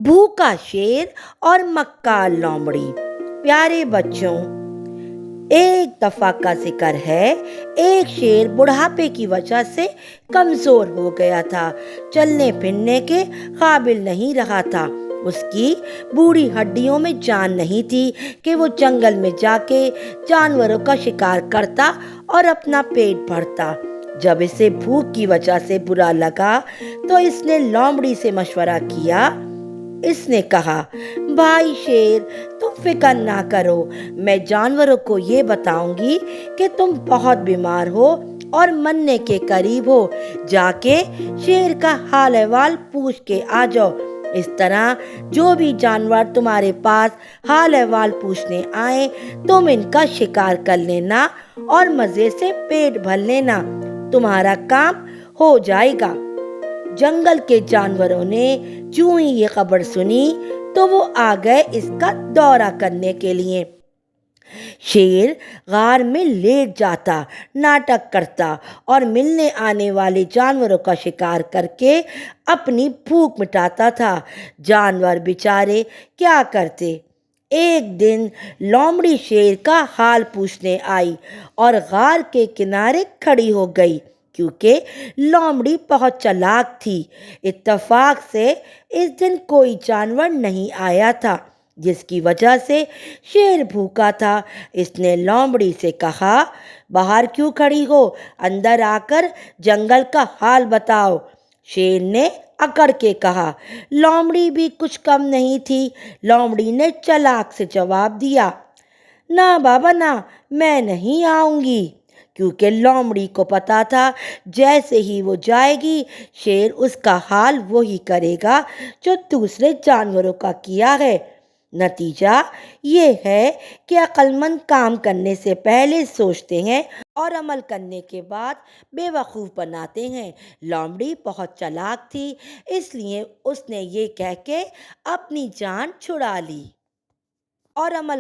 भूखा शेर और मक्कार लोमड़ी। प्यारे बच्चों, एक दफा का जिक्र है। एक शेर बुढ़ापे की वजह से कमजोर हो गया था, चलने फिरने के काबिल नहीं रहा था। उसकी बूढ़ी हड्डियों में जान नहीं थी कि वो जंगल में जाके जानवरों का शिकार करता और अपना पेट भरता। जब इसे भूख की वजह से बुरा लगा तो इसने लोमड़ी से मशवरा किया। इसने कहा, भाई शेर, तुम फिक्र ना करो, मैं जानवरों को ये बताऊंगी कि तुम बहुत बीमार हो और मरने के करीब हो। जाके शेर का हाल अहवाल पूछ के आ जाओ। इस तरह जो भी जानवर तुम्हारे पास हाल अहवाल पूछने आए, तुम इनका शिकार कर लेना और मजे से पेट भर लेना। तुम्हारा काम हो जाएगा। जंगल के जानवरों ने जो ही ये खबर सुनी तो वो आ गए इसका दौरा करने के लिए। शेर गार में लेट जाता, नाटक करता और मिलने आने वाले जानवरों का शिकार करके अपनी भूख मिटाता था। जानवर बेचारे क्या करते। एक दिन लोमड़ी शेर का हाल पूछने आई और गार के किनारे खड़ी हो गई, क्योंकि लोमड़ी बहुत चालाक थी। इत्तेफाक से इस दिन कोई जानवर नहीं आया था, जिसकी वजह से शेर भूखा था। इसने लोमड़ी से कहा, बाहर क्यों खड़ी हो, अंदर आकर जंगल का हाल बताओ। शेर ने अकड़ के कहा। लोमड़ी भी कुछ कम नहीं थी। लोमड़ी ने चालाक से जवाब दिया, ना बाबा ना, मैं नहीं आऊंगी। क्योंकि लोमड़ी को पता था जैसे ही वो जाएगी शेर उसका हाल वही करेगा जो दूसरे जानवरों का किया है। नतीजा ये है कि अक्लमंद काम करने से पहले सोचते हैं और अमल करने के बाद बेवकूफ़ बनाते हैं। लोमड़ी बहुत चालाक थी, इसलिए उसने ये कह के अपनी जान छुड़ा ली और अमल